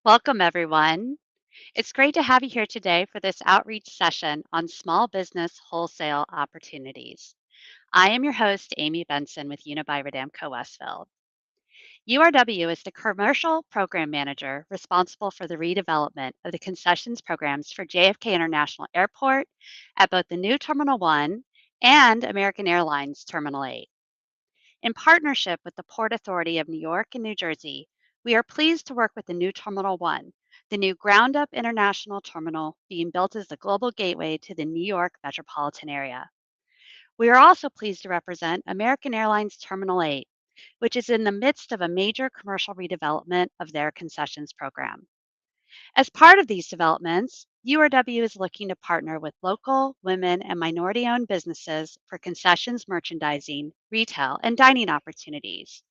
Welcome, everyone. It's great to have you here today for this outreach session on small business wholesale opportunities. I am your host, Amy Benson with Unibuy Rodamco Westfield. URW is the commercial program manager responsible for the redevelopment of the concessions programs for JFK International Airport at both the new Terminal 1 and American Airlines Terminal 8. In partnership with the Port Authority of New York and New Jersey, we are pleased to work with the new Terminal 1, the new ground up international terminal being built as the global gateway to the New York metropolitan area. We are also pleased to represent American Airlines Terminal 8, which is in the midst of a major commercial redevelopment of their concessions program. As part of these developments, URW is looking to partner with local, women, and minority owned businesses for concessions merchandising, retail, and dining opportunities.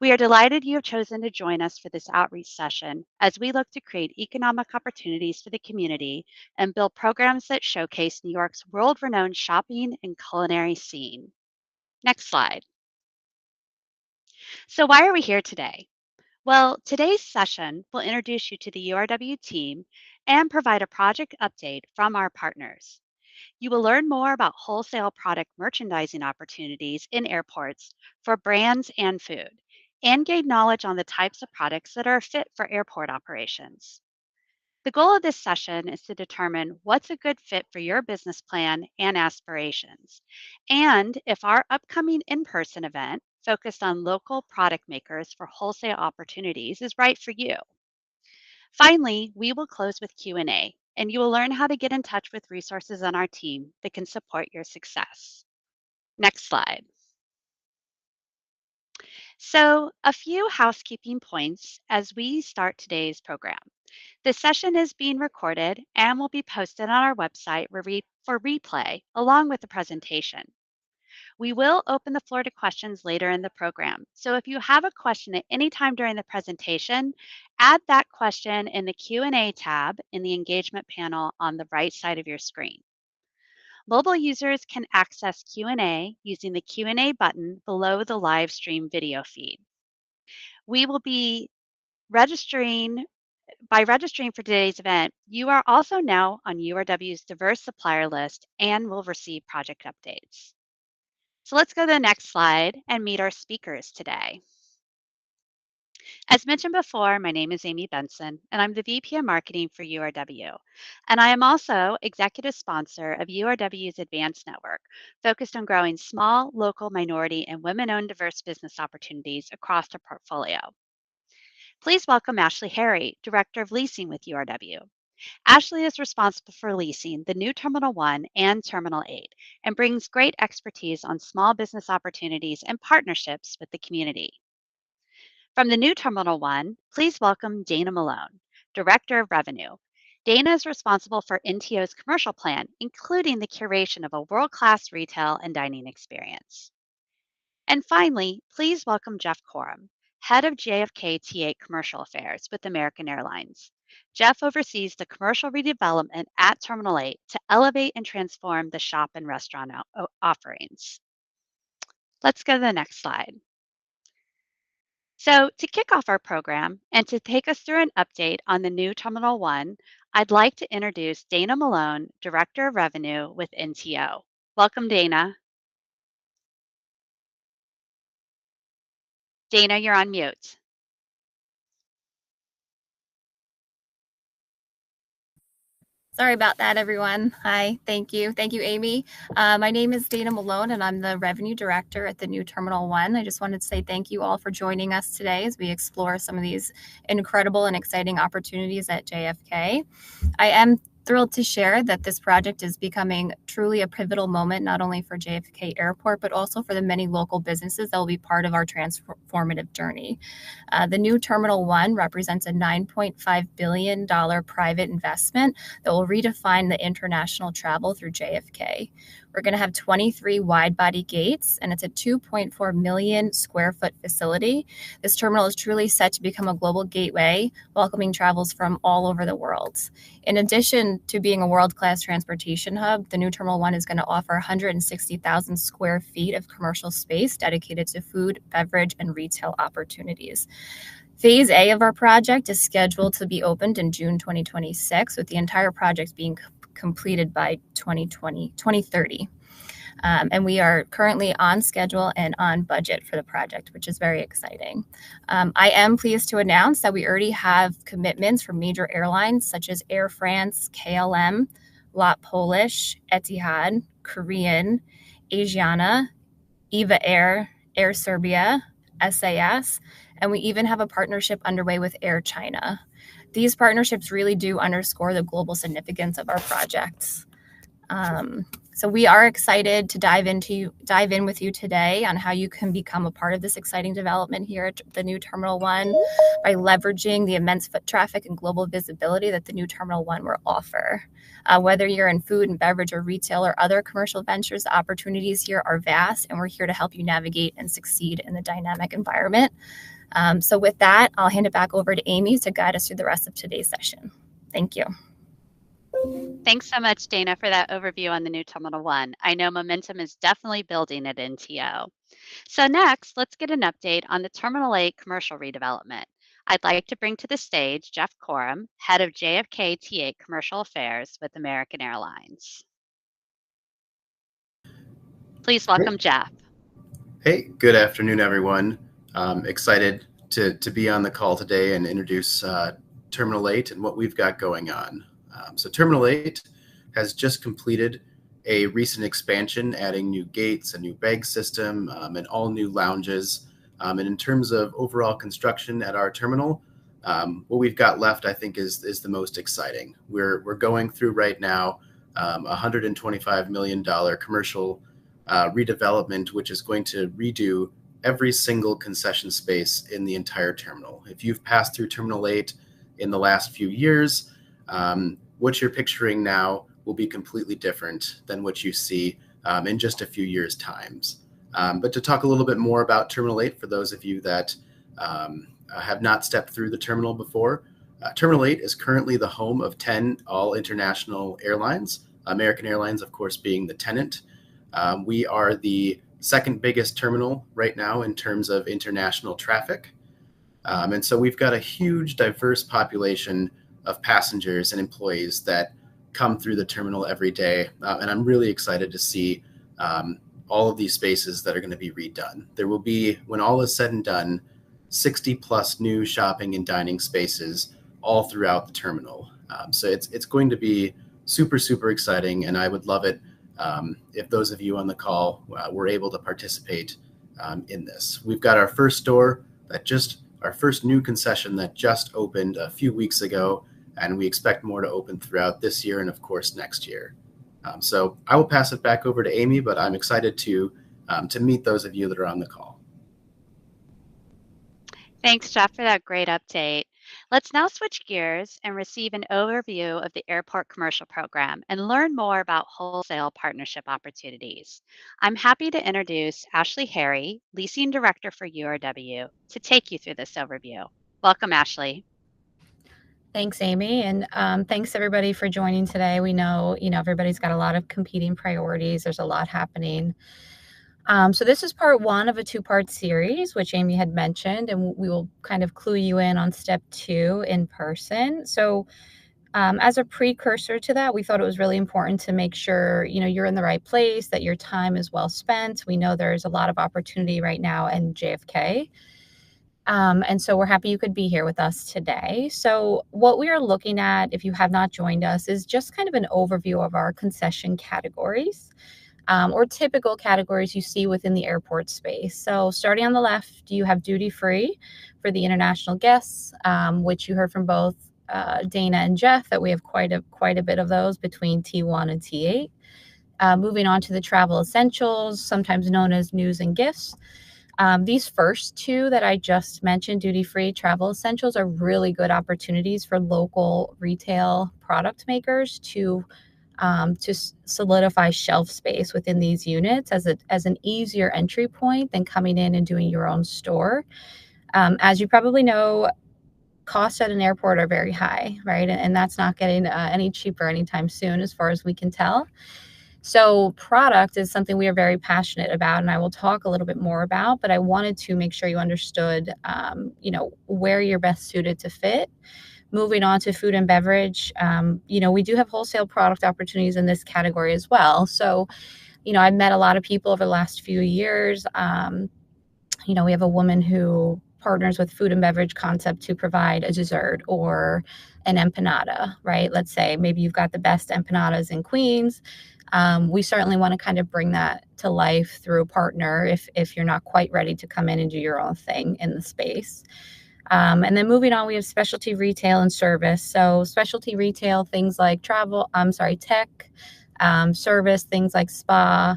We are delighted you have chosen to join us for this outreach session as we look to create economic opportunities for the community and build programs that showcase New York's world renowned shopping and culinary scene. Next slide. So, why are we here today? Well, today's session will introduce you to the URW team and provide a project update from our partners. You will learn more about wholesale product merchandising opportunities in airports for brands and food, and gain knowledge on the types of products that are fit for airport operations. The goal of this session is to determine what's a good fit for your business plan and aspirations, and if our upcoming in person event focused on local product makers for wholesale opportunities is right for you. Finally, we will close with Q&A, and you will learn how to get in touch with resources on our team that can support your success. Next slide. So, a few housekeeping points as we start today's program. This session is being recorded and will be posted on our website for replay along with the presentation. We will open the floor to questions later in the program. So if you have a question at any time during the presentation, add that question in the Q&A tab in the engagement panel on the right side of your screen. Mobile users can access Q&A using the Q&A button below the live stream video feed. We will be registering for today's event, you are also now on URW's diverse supplier list and will receive project updates. So let's go to the next slide and meet our speakers today. As mentioned before, my name is Amy Benson, and I'm the VP of Marketing for URW. And I am also executive sponsor of URW's Advanced Network, focused on growing small, local, minority, and women-owned diverse business opportunities across our portfolio. Please welcome Ashley Harry, Director of Leasing with URW. Ashley is responsible for leasing the new Terminal 1 and Terminal 8 and brings great expertise on small business opportunities and partnerships with the community. From the new Terminal 1, please welcome Dana Malone, Director of Revenue. Dana is responsible for NTO's commercial plan, including the curation of a world-class retail and dining experience. And finally, please welcome Jeff Coram, Head of JFK T8 Commercial Affairs with American Airlines. Jeff oversees the commercial redevelopment at Terminal 8 to elevate and transform the shop and restaurant offerings. Let's go to the next slide. So, to kick off our program and to take us through an update on the new Terminal 1, I'd like to introduce Dana Malone, Director of Revenue with NTO. Welcome, Dana. Dana, you're on mute. Sorry about that, everyone. Hi, thank you. Thank you, Amy. My name is Dana Malone, and I'm the Revenue Director at the new Terminal 1. I just wanted to say thank you all for joining us today as we explore some of these incredible and exciting opportunities at JFK. I am thrilled to share that this project is becoming truly a pivotal moment, not only for JFK Airport, but also for the many local businesses that will be part of our transformative journey. The new Terminal 1 represents a $9.5 billion private investment that will redefine the international travel through JFK. We're going to have 23 wide-body gates, and it's a 2.4 million square foot facility. This terminal is truly set to become a global gateway, welcoming travels from all over the world. In addition to being a world-class transportation hub, the new Terminal 1 is going to offer 160,000 square feet of commercial space dedicated to food, beverage, and retail opportunities. Phase A of our project is scheduled to be opened in June 2026, with the entire project being completed by 2030. And we are currently on schedule and on budget for the project, which is very exciting. I am pleased to announce that we already have commitments from major airlines such as Air France, KLM, LOT Polish, Etihad, Korean, Asiana, Eva Air, Air Serbia, SAS, and we even have a partnership underway with Air China. These partnerships really do underscore the global significance of our projects. So we are excited to dive in with you today on how you can become a part of this exciting development here at the new Terminal 1 by leveraging the immense foot traffic and global visibility that the new Terminal 1 will offer. Whether you're in food and beverage or retail or other commercial ventures, the opportunities here are vast, and we're here to help you navigate and succeed in the dynamic environment. So with that, I'll hand it back over to Amy to guide us through the rest of today's session. Thank you. Thanks so much, Dana, for that overview on the new Terminal 1. I know momentum is definitely building at NTO. So next, let's get an update on the Terminal 8 commercial redevelopment. I'd like to bring to the stage Jeff Coram, head of JFK T8 Commercial Affairs with American Airlines. Please welcome Jeff. Hey, good afternoon, everyone. Excited to be on the call today and introduce Terminal 8 and what we've got going on. So Terminal 8 has just completed a recent expansion, adding new gates, a new bag system, and all new lounges. And in terms of overall construction at our terminal, what we've got left, I think, is the most exciting. We're going through right now $125 million commercial redevelopment, which is going to redo every single concession space in the entire terminal. If you've passed through Terminal 8 in the last few years, what you're picturing now will be completely different than what you see in just a few years' times. But to talk a little bit more about Terminal 8, for those of you that have not stepped through the terminal before, Terminal 8 is currently the home of 10 all-international airlines, American Airlines, of course, being the tenant. We are the second biggest terminal right now in terms of international traffic. And so we've got a huge, diverse population of passengers and employees that come through the terminal every day. And I'm really excited to see all of these spaces that are going to be redone. There will be, when all is said and done, 60 plus new shopping and dining spaces all throughout the terminal. So it's going to be super, super exciting. And I would love it if those of you on the call were able to participate in this. We've got our first store our first new concession that just opened a few weeks ago, and we expect more to open throughout this year and, of course, next year. So I will pass it back over to Amy, but I'm excited to meet those of you that are on the call. Thanks, Jeff, for that great update. Let's now switch gears and receive an overview of the airport commercial program and learn more about wholesale partnership opportunities. I'm happy to introduce Ashley Harry, Leasing Director for URW, to take you through this overview. Welcome, Ashley. Thanks, Amy, and thanks everybody for joining today. We know, everybody's got a lot of competing priorities. There's a lot happening. So this is part one of a two-part series, which Amy had mentioned, and we will kind of clue you in on step 2 in person. So as a precursor to that, we thought it was really important to make sure, you're in the right place, that your time is well spent. We know there's a lot of opportunity right now in JFK. And so we're happy you could be here with us today. So what we are looking at, if you have not joined us, is just kind of an overview of our concession categories, or typical categories you see within the airport space. So starting on the left, you have duty free for the international guests, which you heard from both Dana and Jeff that we have quite a bit of those between T1 and T8. Moving on to the travel essentials, sometimes known as news and gifts. These first two that I just mentioned, duty-free, travel essentials, are really good opportunities for local retail product makers to solidify shelf space within these units as an easier entry point than coming in and doing your own store. As you probably know, costs at an airport are very high, right? And that's not getting any cheaper anytime soon, as far as we can tell. So product is something we are very passionate about, and I will talk a little bit more about, but I wanted to make sure you understood, where you're best suited to fit. Moving on to food and beverage, we do have wholesale product opportunities in this category as well. So, I've met a lot of people over the last few years. We have a woman who partners with food and beverage concept to provide a dessert or an empanada, right? Let's say maybe you've got the best empanadas in Queens. We certainly want to kind of bring that to life through a partner if you're not quite ready to come in and do your own thing in the space. And then moving on, we have specialty retail and service. So specialty retail, things like tech, service, things like spa,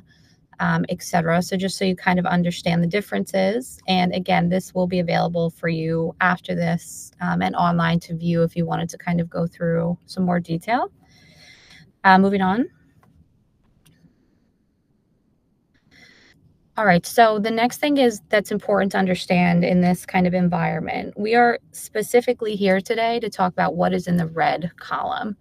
etc. So just so you kind of understand the differences. And again, this will be available for you after this and online to view if you wanted to kind of go through some more detail. Moving on. All right, so the next thing that's important to understand in this kind of environment. We are specifically here today to talk about what is in the red column.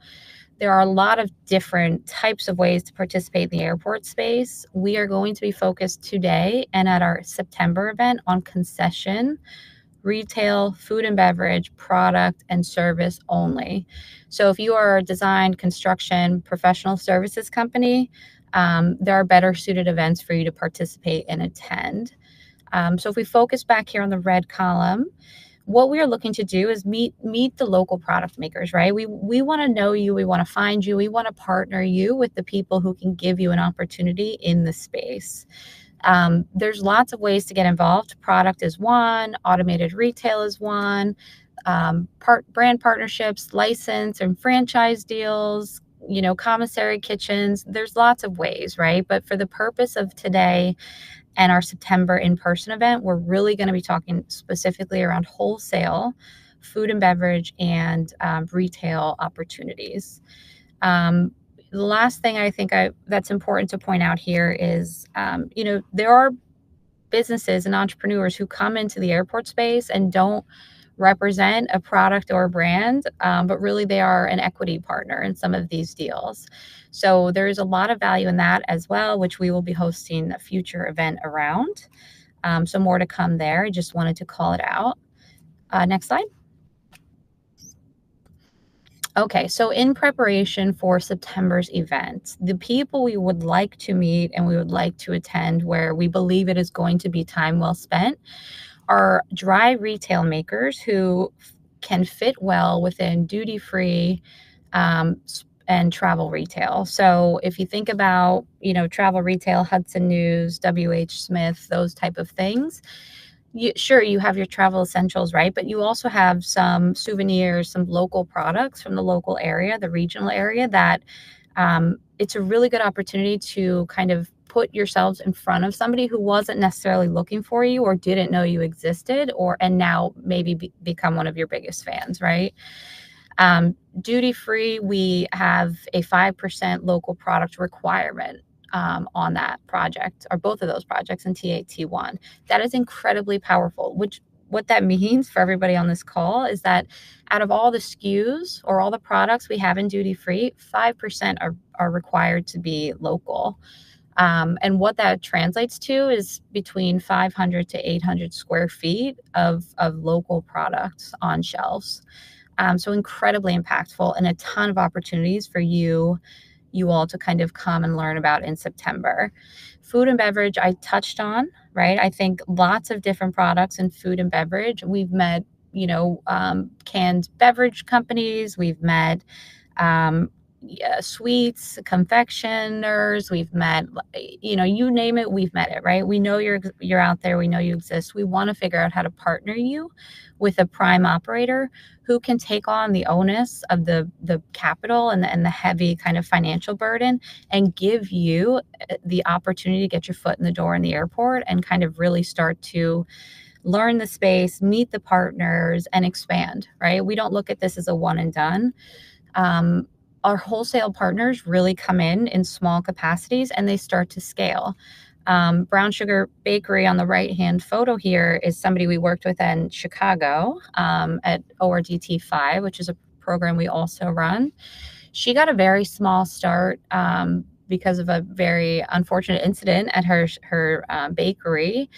There are a lot of different types of ways to participate in the airport space. We are going to be focused today and at our September event on concession, retail, food and beverage, product, and service only. So if you are a design, construction, professional services company, there are better suited events for you to participate and attend. So if we focus back here on the red column, what we are looking to do is meet the local product makers, right? We want to know you, we want to find you, we want to partner you with the people who can give you an opportunity in the space. There's lots of ways to get involved. Product is one, automated retail is one, brand partnerships, license and franchise deals, commissary kitchens. There's lots of ways, right? But for the purpose of today and our September in-person event, we're really going to be talking specifically around wholesale, food and beverage, and retail opportunities. The last thing I think that's important to point out here is, there are businesses and entrepreneurs who come into the airport space and don't represent a product or a brand, but really they are an equity partner in some of these deals. So there is a lot of value in that as well, which we will be hosting a future event around. So more to come there. I just wanted to call it out. Next slide. Okay, so in preparation for September's event, the people we would like to meet and we would like to attend where we believe it is going to be time well spent are dry retail makers who can fit well within duty-free and travel retail. So if you think about, travel retail, Hudson News, WH Smith, those type of things, you have your travel essentials, right? But you also have some souvenirs, some local products from the local area, the regional area that it's a really good opportunity to kind of put yourselves in front of somebody who wasn't necessarily looking for you or didn't know you existed and now maybe become one of your biggest fans, right? Duty free, we have a 5% local product requirement on that project or both of those projects in T8, T1. That is incredibly powerful, what that means for everybody on this call is that out of all the SKUs or all the products we have in duty free, 5% are required to be local. And what that translates to is between 500 to 800 square feet of local products on shelves. So incredibly impactful and a ton of opportunities for you all to kind of come and learn about in September. Food and beverage, I touched on, right? I think lots of different products in food and beverage. We've met, canned beverage companies. We've met sweets, confectioners. We've met, you name it, we've met it, right? We know you're out there. We know you exist. We want to figure out how to partner you with a prime operator who can take on the onus of the capital and the heavy kind of financial burden and give you the opportunity to get your foot in the door in the airport and kind of really start to learn the space, meet the partners, and expand, right? We don't look at this as a one and done. Our wholesale partners really come in small capacities and they start to scale. Brown Sugar Bakery on the right-hand photo here is somebody we worked with in Chicago at ORDT 5, which is a program we also run. She got a very small start because of a very unfortunate incident at her bakery.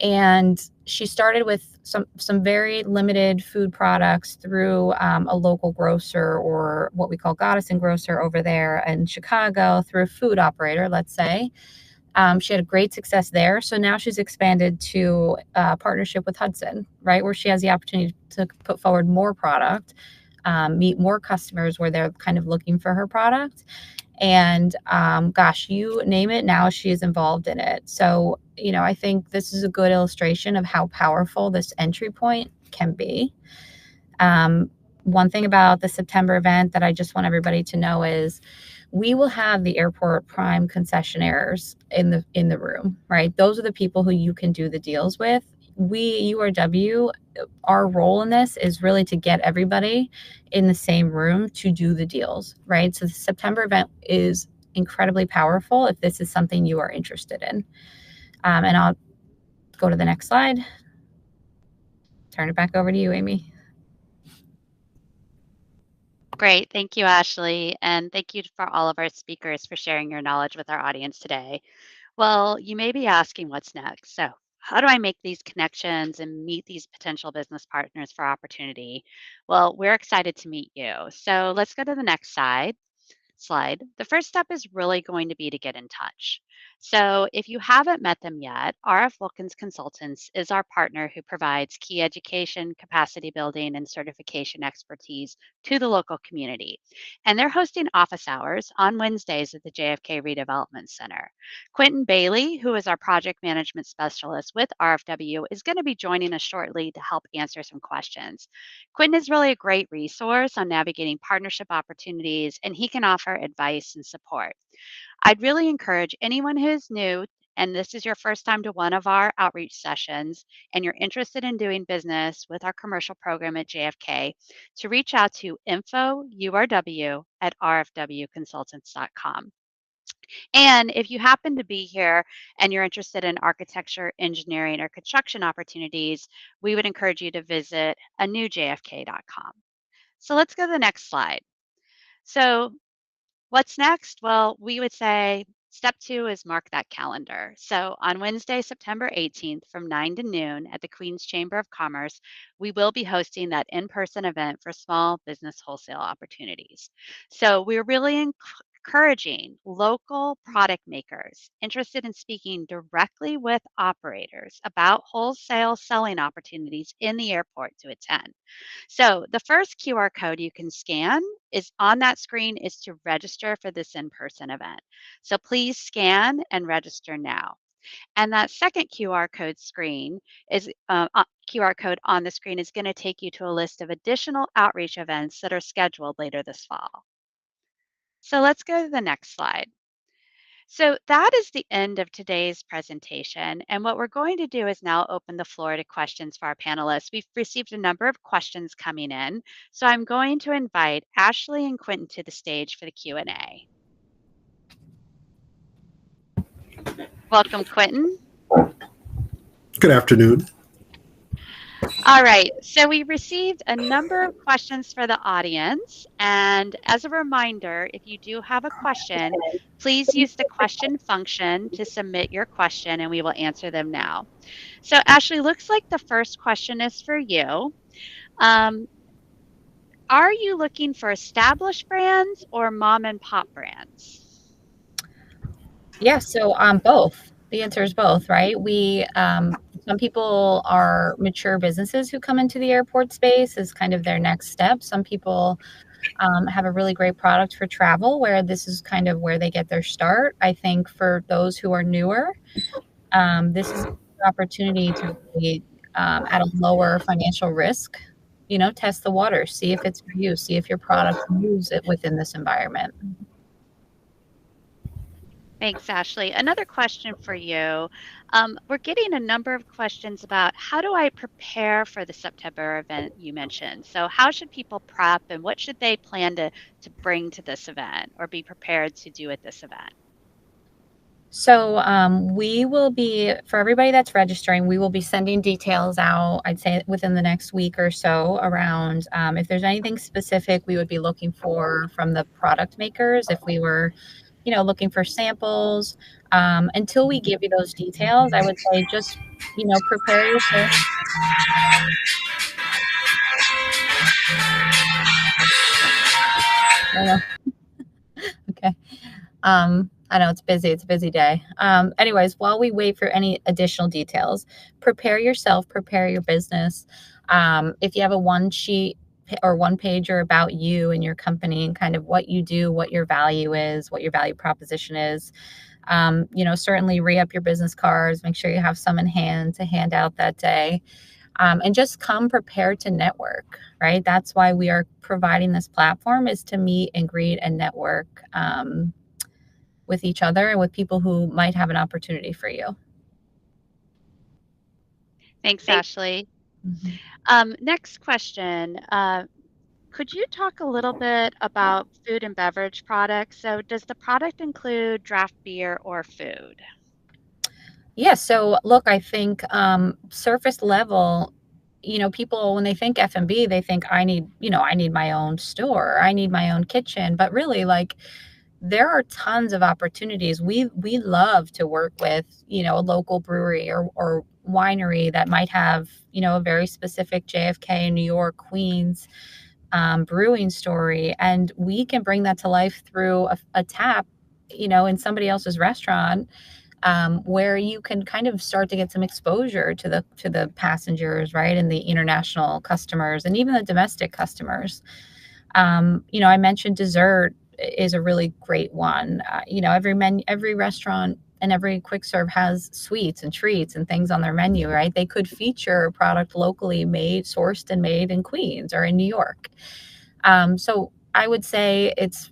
And she started with some very limited food products through a local grocer, or what we call Goddess and Grocer over there in Chicago, through a food operator, let's say. She had a great success there. So now she's expanded to a partnership with Hudson, right, where she has the opportunity to put forward more product, meet more customers where they're kind of looking for her product. And gosh, you name it, now she is involved in it. So, I think this is a good illustration of how powerful this entry point can be. One thing about the September event that I just want everybody to know is we will have the airport prime concessionaires in the room, right? Those are the people who you can do the deals with. We, URW, our role in this is really to get everybody in the same room to do the deals, right? So the September event is incredibly powerful if this is something you are interested in. And I'll go to the next slide. Turn it back over to you, Amy. Great. Thank you, Ashley. And thank you for all of our speakers for sharing your knowledge with our audience today. Well, you may be asking what's next. So, how do I make these connections and meet these potential business partners for opportunity? Well, we're excited to meet you. So, let's go to the next slide. The first step is really going to be to get in touch. So, if you haven't met them yet, RF Wilkins Consultants is our partner who provides key education, capacity building, and certification expertise to the local community. And they're hosting office hours on Wednesdays at the JFK Redevelopment Center. Quentin Bailey, who is our project management specialist with RFW, is going to be joining us shortly to help answer some questions. Quentin is really a great resource on navigating partnership opportunities, and he can offer advice and support. I'd really encourage anyone who's new and this is your first time to one of our outreach sessions and you're interested in doing business with our commercial program at JFK to reach out to info@rfwconsultants.com. And if you happen to be here and you're interested in architecture, engineering, or construction opportunities, we would encourage you to visit anewjfk.com. So let's go to the next slide. So what's next? Well, we would say step 2 is mark that calendar. So on Wednesday, September 18th from 9 to noon at the Queens Chamber of Commerce, we will be hosting that in-person event for small business wholesale opportunities. So we're really encouraging local product makers interested in speaking directly with operators about wholesale selling opportunities in the airport to attend. So the first QR code you can scan is on that screen is to register for this in-person event. So please scan and register now. And that second QR code QR code on the screen is going to take you to a list of additional outreach events that are scheduled later this fall. So let's go to the next slide. So that is the end of today's presentation. And what we're going to do is now open the floor to questions for our panelists. We've received a number of questions coming in. So I'm going to invite Ashley and Quentin to the stage for the Q&A. Welcome, Quentin. Good afternoon. All right, so we received a number of questions for the audience. And as a reminder, if you do have a question, please use the question function to submit your question and we will answer them now. So Ashley, looks like the first question is for you. Are you looking for established brands or mom and pop brands? Yeah, so both. The answer is both, right? Some people are mature businesses who come into the airport space as kind of their next step. Some people have a really great product for travel where this is kind of where they get their start. I think for those who are newer, this is an opportunity to really, at a lower financial risk, test the water, see if it's for you, see if your product moves it within this environment. Thanks, Ashley. Another question for you. We're getting a number of questions about how do I prepare for the September event you mentioned? So how should people prep and what should they plan to bring to this event or be prepared to do at this event? So we will be, for everybody that's registering, we will be sending details out, I'd say within the next week or so around if there's anything specific we would be looking for from the product makers if we were looking for samples. Until we give you those details, I would say just, prepare yourself. Okay. I know it's busy. It's a busy day. Anyways, while we wait for any additional details, prepare yourself, prepare your business. If you have a one sheet or one pager about you and your company and kind of what you do, what your value is, what your value proposition is, certainly re-up your business cards, make sure you have some in hand to hand out that day. And just come prepared to network, right? That's why we are providing this platform, is to meet and greet and network with each other and with people who might have an opportunity for you. Thanks, Ashley. Next question. Could you talk a little bit about food and beverage products? So does the product include draft beer or food? Yeah, so look, I think surface level, people, when they think F&B, they think I need my own store, I need my own kitchen, but really, like, there are tons of opportunities. We love to work with, a local brewery or winery that might have, a very specific JFK, New York, Queens brewing story, and we can bring that to life through a tap, in somebody else's restaurant, where you can kind of start to get some exposure to the passengers, right, and the international customers and even the domestic customers. I mentioned dessert is a really great one. Every restaurant and every quick serve has sweets and treats and things on their menu, right? They could feature a product locally made, sourced and made in Queens or in New York. So I would say it's,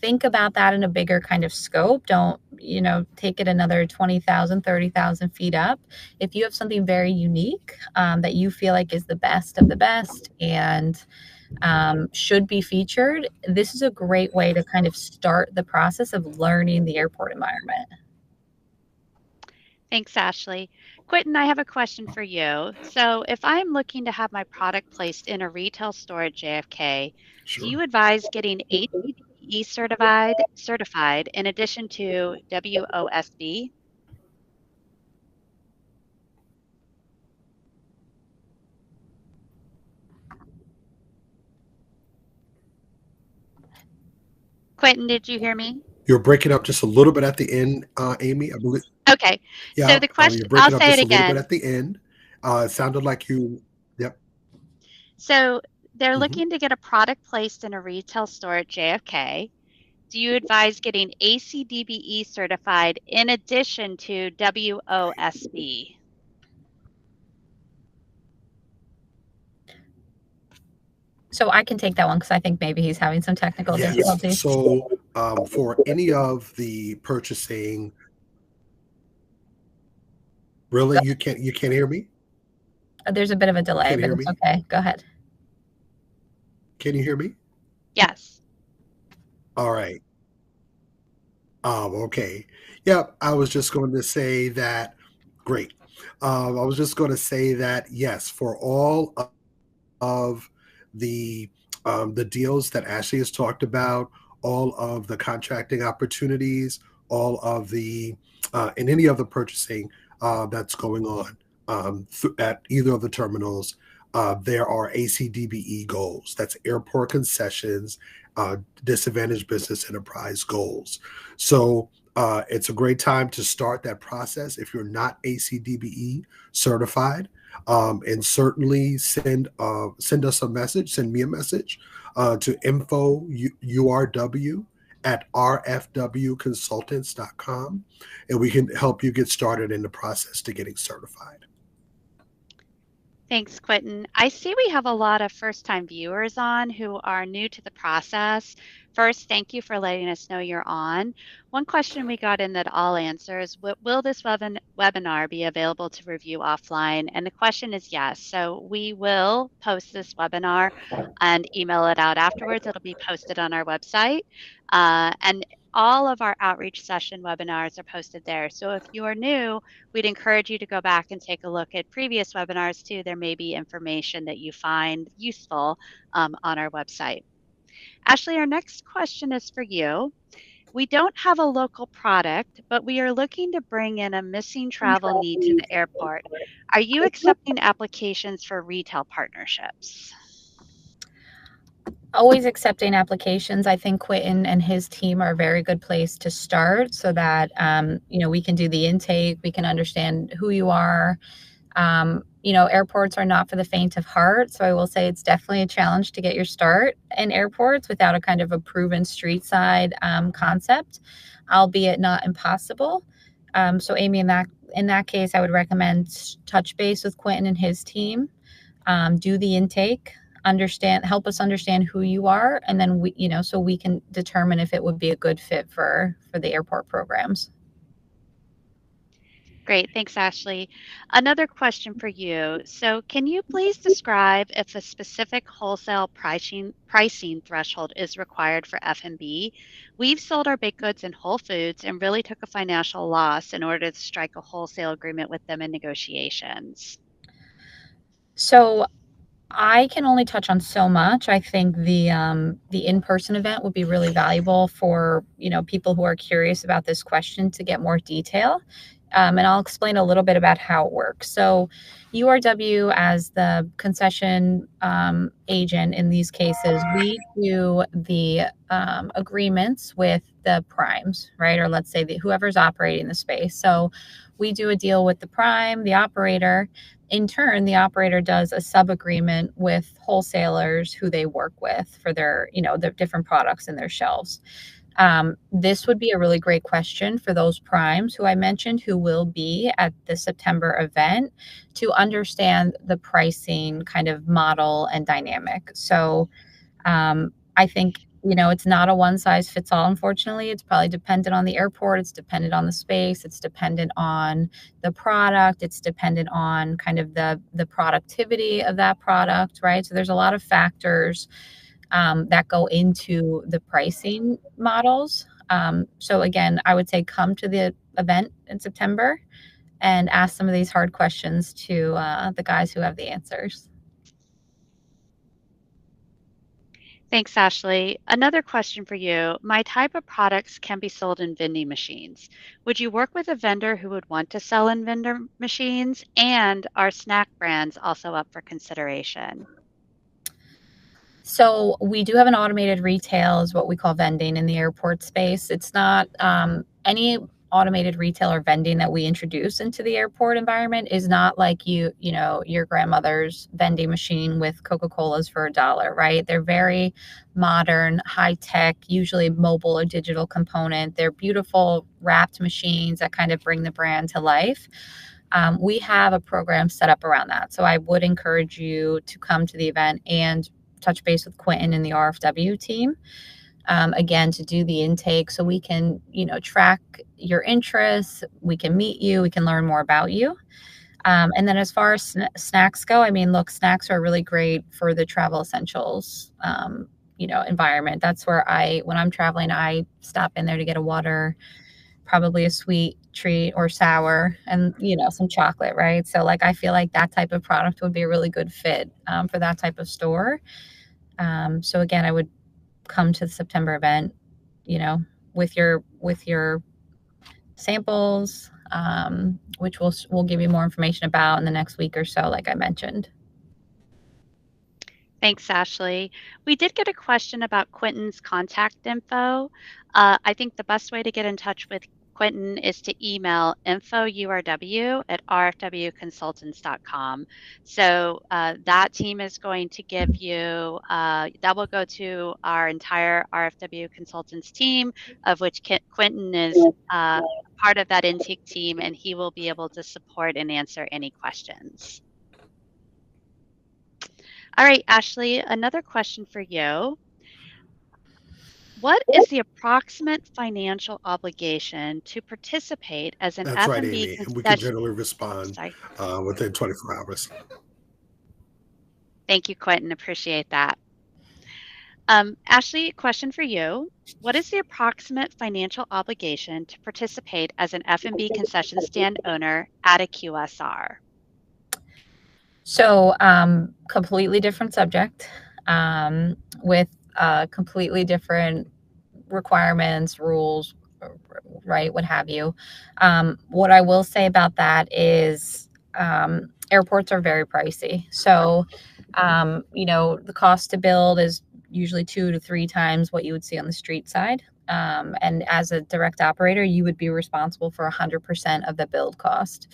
think about that in a bigger kind of scope. Don't, take it another 20,000, 30,000 feet up. If you have something very unique that you feel like is the best of the best and should be featured, this is a great way to kind of start the process of learning the airport environment. Thanks, Ashley. Quentin, I have a question for you. So if I'm looking to have my product placed in a retail store at JFK, do you advise getting ACDE certified in addition to WOSB? Quentin, did you hear me? You're breaking up just a little bit at the end, Amy. I believe. Okay. Yeah, So the question, you're I'll breaking up say it just a little bit again. at the end. It sounded like you. Yep. So they're Mhm. looking to get a product placed in a retail store at JFK. Do you advise getting ACDBE certified in addition to WOSB? So I can take that one because I think maybe he's having some technical Yes. difficulties. So for any of the purchasing, really, you can't hear me? There's a bit of a delay, Can't but hear it's me? okay. Go ahead. Can you hear me? Yes. All right. Okay. Yep. I was just going to say that. Great. I was just going to say that, yes, for all of the deals that Ashley has talked about, all of the contracting opportunities, all of the and any other purchasing that's going on at either of the terminals, there are ACDBE goals. That's airport concessions, disadvantaged business enterprise goals. So it's a great time to start that process if you're not ACDBE certified. And certainly send us a message, send me a message to info URW at rfwconsultants.com, and we can help you get started in the process to getting certified. Thanks, Quentin. I see we have a lot of first-time viewers on who are new to the process. First, thank you for letting us know you're on. One question we got in that I'll answer is, will this webinar be available to review offline? And the question is yes. So we will post this webinar and email it out afterwards. It'll be posted on our website. And all of our outreach session webinars are posted there. So if you are new, we'd encourage you to go back and take a look at previous webinars too. There may be information that you find useful on our website. Ashley, our next question is for you. We don't have a local product, but we are looking to bring in a missing travel need to the airport. Are you accepting applications for retail partnerships? Always accepting applications. I think Quentin and his team are a very good place to start so that, we can do the intake, we can understand who you are. Airports are not for the faint of heart. So I will say it's definitely a challenge to get your start in airports without a kind of a proven street side concept, albeit not impossible. So Amy, in that case, I would recommend touch base with Quentin and his team, do the intake, help us understand who you are, and then so we can determine if it would be a good fit for the airport programs. Great. Thanks, Ashley. Another question for you. So, can you please describe if a specific wholesale pricing threshold is required for F&B? We've sold our baked goods in Whole Foods and really took a financial loss in order to strike a wholesale agreement with them in negotiations. So I can only touch on so much. I think the in-person event would be really valuable for people who are curious about this question to get more detail. And I'll explain a little bit about how it works. So, URW, as the concession agent in these cases, we do the agreements with the primes, right? Or let's say whoever's operating the space. So, we do a deal with the prime, the operator. In turn, the operator does a sub agreement with wholesalers who they work with for their different products in their shelves. This would be a really great question for those primes who I mentioned who will be at the September event to understand the pricing kind of model and dynamic. So I think, it's not a one size fits all, unfortunately. It's probably dependent on the airport. It's dependent on the space. It's dependent on the product. It's dependent on kind of the productivity of that product, right? So there's a lot of factors that go into the pricing models. So again, I would say come to the event in September and ask some of these hard questions to the guys who have the answers. Thanks, Ashley. Another question for you. My type of products can be sold in vending machines. Would you work with a vendor who would want to sell in vending machines? And are snack brands also up for consideration? So we do have an automated retail, is what we call vending in the airport space. It's not any automated retail or vending that we introduce into the airport environment is not like your grandmother's vending machine with Coca-Colas for $1, right? They're very modern, high tech, usually mobile or digital component. They're beautiful wrapped machines that kind of bring the brand to life. We have a program set up around that. So I would encourage you to come to the event and touch base with Quentin and the RFW team. Again, to do the intake so we can, track your interests, we can meet you, we can learn more about you. And then as far as snacks go, I mean, look, snacks are really great for the travel essentials, environment. That's where when I'm traveling, I stop in there to get a water, probably a sweet treat or sour and, some chocolate, right? So I feel like that type of product would be a really good fit for that type of store. So again, I would come to the September event, with your samples, which we'll give you more information about in the next week or so, like I mentioned. Thanks, Ashley. We did get a question about Quentin's contact info. I think the best way to get in touch with Quentin is to email infourw@rfwconsultants.com. So that team is going to give you, that will go to our entire RFW consultants team, of which Quentin is part of that intake team, and he will be able to support and answer any questions. All right, Ashley, another question for you. What is the approximate financial obligation to participate as an That's right, F&B Amy. concession? We can generally respond within 24 hours. Thank you, Quentin. Appreciate that. Ashley, question for you. What is the approximate financial obligation to participate as an F&B concession stand owner at a QSR? So, completely different subject, with a completely different requirements, rules, right, what have you. What I will say about that is airports are very pricey. So, the cost to build is usually 2 to 3 times what you would see on the street side. And as a direct operator, you would be responsible for 100% of the build cost.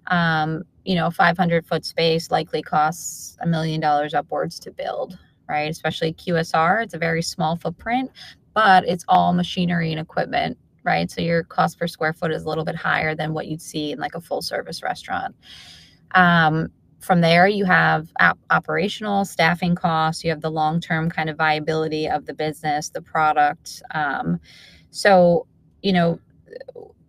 500-foot space likely costs $1 million upwards to build, right? Especially QSR, it's a very small footprint, but it's all machinery and equipment, right? So your cost per square foot is a little bit higher than what you'd see in like a full service restaurant. From there, you have operational staffing costs. You have the long-term kind of viability of the business, the product. So,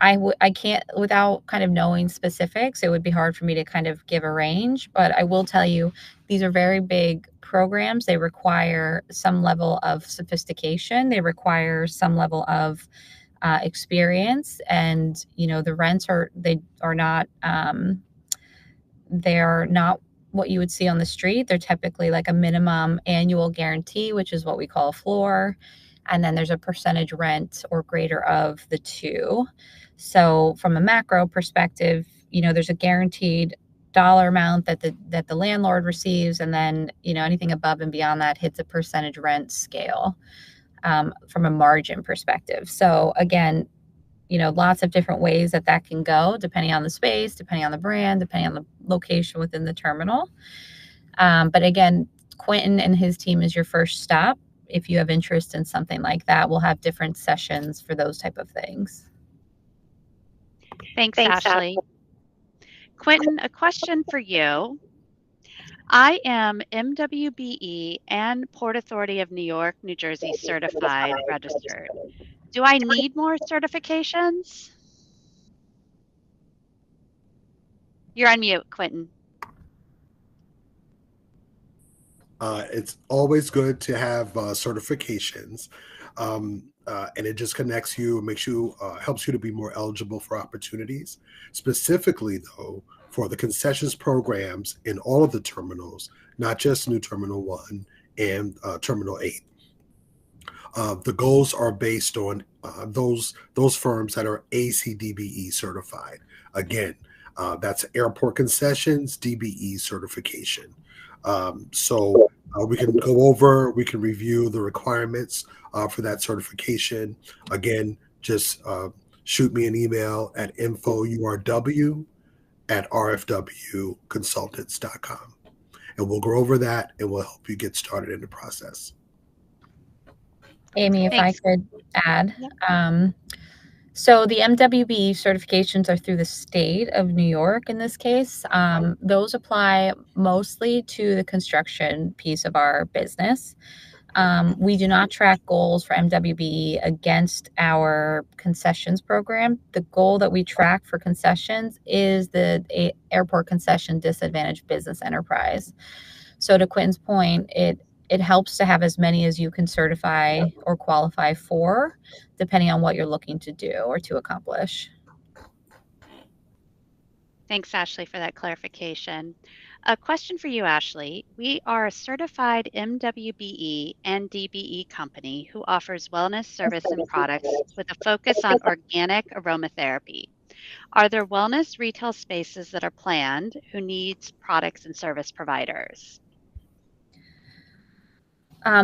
I can't, without kind of knowing specifics, it would be hard for me to kind of give a range, but I will tell you, these are very big programs. They require some level of sophistication. They require some level of experience, and, the rents they're not what you would see on the street. They're typically like a minimum annual guarantee, which is what we call a floor. And then there's a percentage rent or greater of the two. So from a macro perspective, there's a guaranteed dollar amount that the landlord receives. And then, anything above and beyond that hits a percentage rent scale from a margin perspective. So again, lots of different ways that can go, depending on the space, depending on the brand, depending on the location within the terminal. But again, Quentin and his team is your first stop. If you have interest in something like that, we'll have different sessions for those type of things. Thanks, Ashley. Quentin, a question for you. I am MWBE and Port Authority of New York, New Jersey certified registered. Do I need more certifications? You're on mute, Quentin. It's always good to have certifications, and it just connects you, helps you to be more eligible for opportunities. Specifically, though, for the concessions programs in all of the terminals, not just New Terminal 1 and Terminal 8. The goals are based on those firms that are ACDBE certified. Again, that's Airport Concessions DBE certification. So we can we can review the requirements for that certification. Again, just shoot me an email at info@rfwconsultants.com. And we'll go over that and we'll help you get started in the process. Amy, if Thanks. I could add. So the MWB certifications are through the state of New York in this case. Those apply mostly to the construction piece of our business. We do not track goals for MWB against our concessions program. The goal that we track for concessions is the Airport Concession Disadvantaged Business Enterprise. So to Quentin's point, it helps to have as many as you can certify or qualify for, depending on what you're looking to do or to accomplish. Thanks, Ashley, for that clarification. A question for you, Ashley. We are a certified MWBE and DBE company who offers wellness service and products with a focus on organic aromatherapy. Are there wellness retail spaces that are planned who needs products and service providers?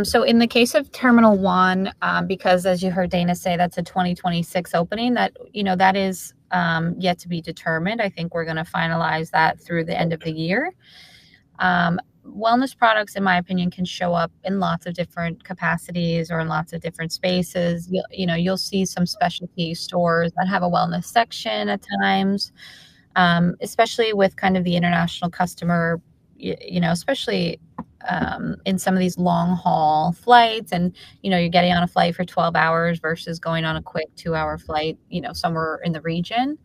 So in the case of Terminal 1, because as you heard Dana say, that's a 2026 opening, that is yet to be determined. I think we're going to finalize that through the end of the year. Wellness products, in my opinion, can show up in lots of different capacities or in lots of different spaces. You'll see some specialty stores that have a wellness section at times, especially with kind of the international customer, especially in some of these long haul flights, and you're getting on a flight for 12 hours versus going on a quick 2-hour flight somewhere in the region.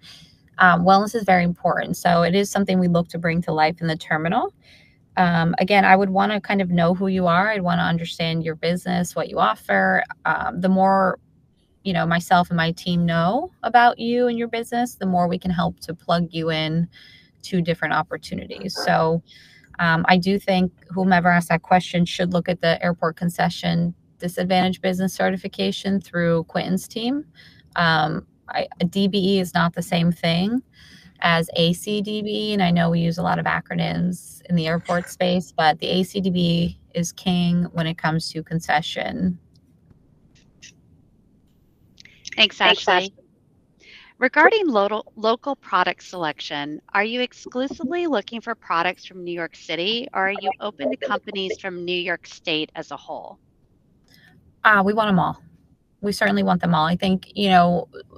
Wellness is very important, so it is something we look to bring to life in the terminal. Again, I would want to kind of know who you are. I'd want to understand your business, what you offer. The more myself and my team know about you and your business, the more we can help to plug you in to different opportunities. So I do think whomever asked that question should look at the Airport Concession disadvantaged business certification through Quentin's team. DBE is not the same thing as ACDB, and I know we use a lot of acronyms in the airport space, but the ACDB is king when it comes to concession. Thanks, Ashley. Regarding local product selection, are you exclusively looking for products from New York City, or are you open to companies from New York State as a whole? We want them all. We certainly want them all. I think,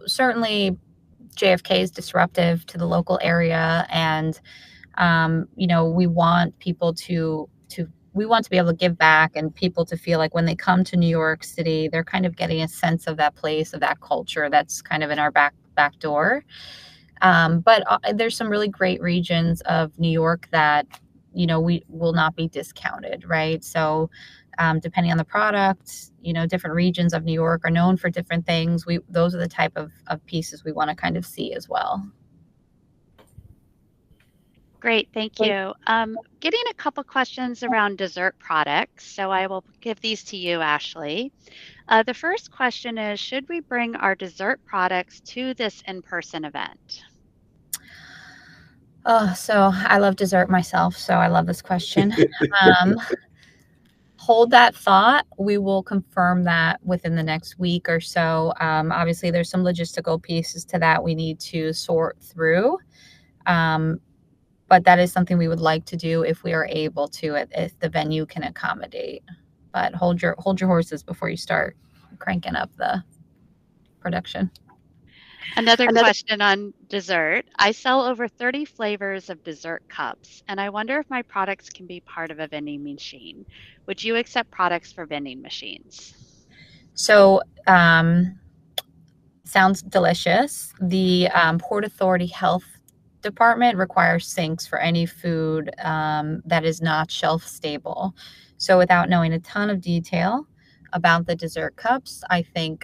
certainly JFK is disruptive to the local area, and we want people to we want to be able to give back, and people to feel like when they come to New York City, they're kind of getting a sense of that place, of that culture that's kind of in our back door. But there's some really great regions of New York that we will not be discounted, right? So depending on the product, different regions of New York are known for different things. Those are the type of pieces we want to kind of see as well. Great, thank you. Getting a couple questions around dessert products, so I will give these to you, Ashley. The first question is, should we bring our dessert products to this in-person event? Oh, so I love dessert myself, so I love this question. Hold that thought. We will confirm that within the next week or so. Obviously, there's some logistical pieces to that we need to sort through. But that is something we would like to do if we are able to, if the venue can accommodate. But hold your horses before you start cranking up the production. Another question on dessert. I sell over 30 flavors of dessert cups, and I wonder if my products can be part of a vending machine. Would you accept products for vending machines? So, sounds delicious. The Port Authority Health Department requires sinks for any food that is not shelf stable. So without knowing a ton of detail about the dessert cups, I think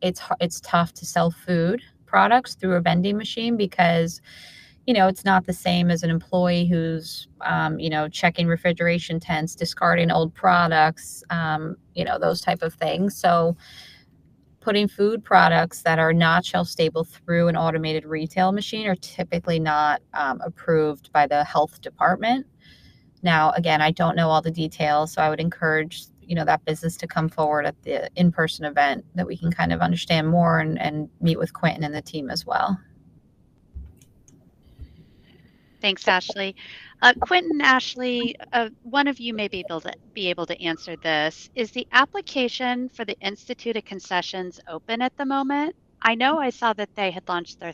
it's tough to sell food products through a vending machine because it's not the same as an employee who's checking refrigeration tents, discarding old products, those type of things. So putting food products that are not shelf stable through an automated retail machine are typically not approved by the health department. Now, again, I don't know all the details, so I would encourage that business to come forward at the in-person event that we can kind of understand more and meet with Quentin and the team as well. Thanks, Ashley. Quentin, Ashley, one of you may be able to answer this. Is the application for the Institute of Concessions open at the moment? I know I saw that they had launched their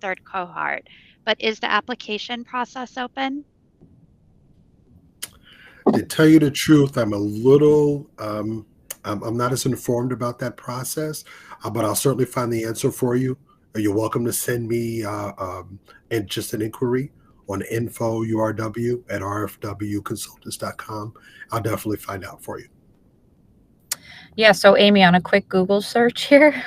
third cohort, but is the application process open? To tell you the truth, I'm a little, I'm not as informed about that process, but I'll certainly find the answer for you. You're welcome to send me and just an inquiry on info@rfwconsultants.com. I'll definitely find out for you. Yeah, so Amy, on a quick Google search here,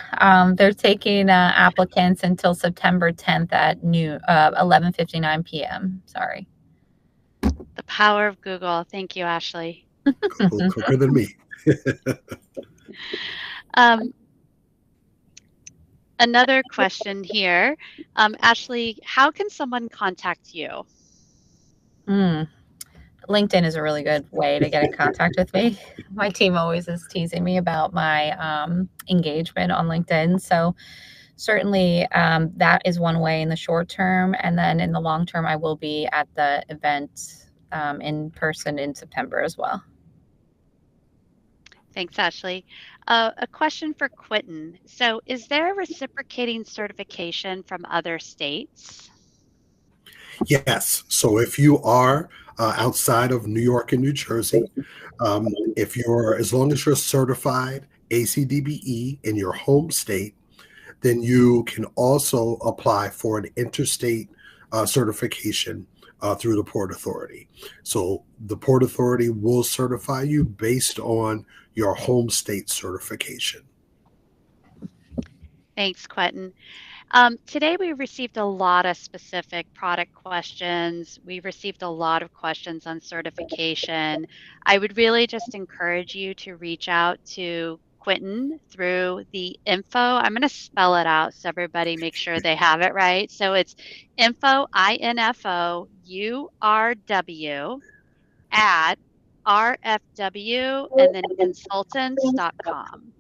they're taking applicants until September 10th at 11:59 p.m. Sorry. The power of Google. Thank you, Ashley. Quicker than me. Another question here. Ashley, how can someone contact you? LinkedIn is a really good way to get in contact with me. My team always is teasing me about my engagement on LinkedIn. So certainly that is one way in the short term. And then in the long term, I will be at the event in person in September as well. Thanks, Ashley. A question for Quentin. So is there a reciprocating certification from other states? Yes. So if you are outside of New York and New Jersey, as long as you're certified ACDBE in your home state, then you can also apply for an interstate certification through the Port Authority. So the Port Authority will certify you based on your home state certification. Thanks, Quentin. Today we received a lot of specific product questions. We received a lot of questions on certification. I would really just encourage you to reach out to Quentin through the info. I'm going to spell it out so everybody make sure they have it right. So it's info, INFO, URW at RFW and then consultants.com.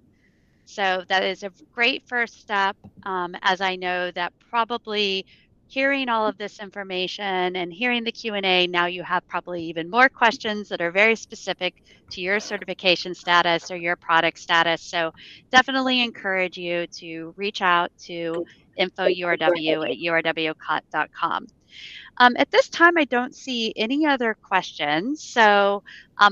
So that is a great first step, as I know that probably hearing all of this information and hearing the Q&A, now you have probably even more questions that are very specific to your certification status or your product status. So definitely encourage you to reach out to info@urw.com. At this time, I don't see any other questions. So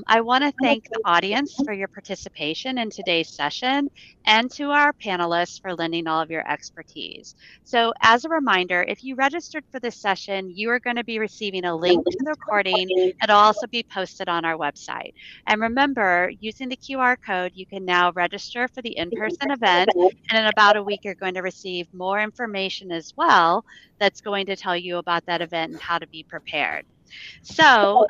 I want to thank the audience for your participation in today's session and to our panelists for lending all of your expertise. So as a reminder, if you registered for this session, you are going to be receiving a link to the recording. It'll also be posted on our website. And remember, using the QR code, you can now register for the in-person event. And in about a week, you're going to receive more information as well that's going to tell you about that event and how to be prepared. So,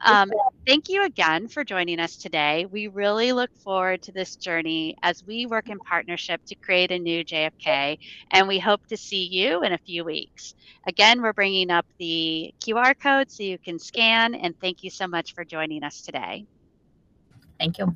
thank you again for joining us today. We really look forward to this journey as we work in partnership to create a new JFK, and we hope to see you in a few weeks. Again, we're bringing up the QR code so you can scan, and thank you so much for joining us today. Thank you.